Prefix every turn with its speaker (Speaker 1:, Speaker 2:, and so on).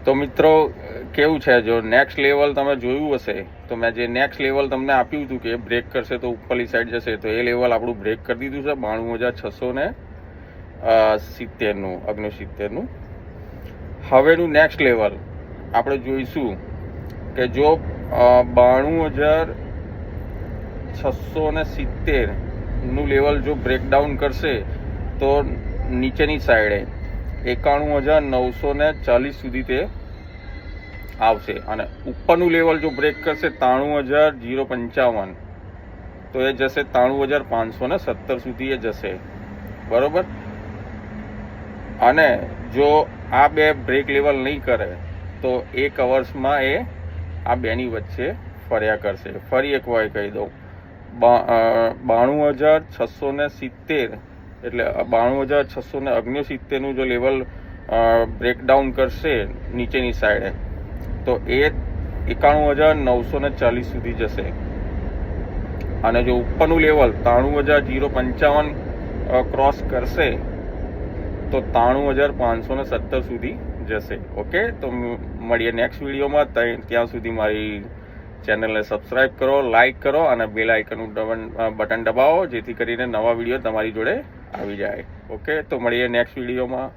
Speaker 1: તો મિત્રો કેવું છે, જો નેક્સ્ટ લેવલ તમે જોયું હશે તો મેં જે નેક્સ્ટ લેવલ તમને આપ્યું હતું કે બ્રેક કરશે તો ઉપરલી સાઈડ જશે, તો એ લેવલ આપણું બ્રેક કરી દીધું છે 92,670નું 69નું. હવેનું નેક્સ્ટ લેવલ આપણે જોઈશું કે જો 92,670નું લેવલ જો બ્રેકડાઉન કરશે તો નીચેની સાઈડે 91,940 સુધી તે આવશે, અને ઉપરનું લેવલ જો બ્રેક કરશે 93,055 તો એ જશે 93,517 સુધી એ જશે, બરોબર. અને જો આ બે બ્રેક લેવલ નહીં કરે તો 1 અવર્સમાં એ આ બેની વચ્ચે ફર્યા કરશે. ફરી એક વાર કહી દઉં, 92,670 એટલે 92,669નું જો લેવલ બ્રેકડાઉન કરશે નીચેની સાઈડે તો એ 91,940 સુધી જશે, અને જો ઉપરનું લેવલ 93,055 ક્રોસ કરશે તો 93,517 સુધી જશે. ઓકે, તો મળીએ નેક્સ્ટ વિડીયોમાં. ત્યાં સુધી મારી ચેનલને સબસ્ક્રાઈબ કરો, લાઈક કરો અને બેલ આઇકનનું બટન દબાવો, જેથી કરીને નવા વિડીયો તમારી જોડે આવી જાય. ઓકે, તો મળીએ નેક્સ્ટ વિડીયોમાં.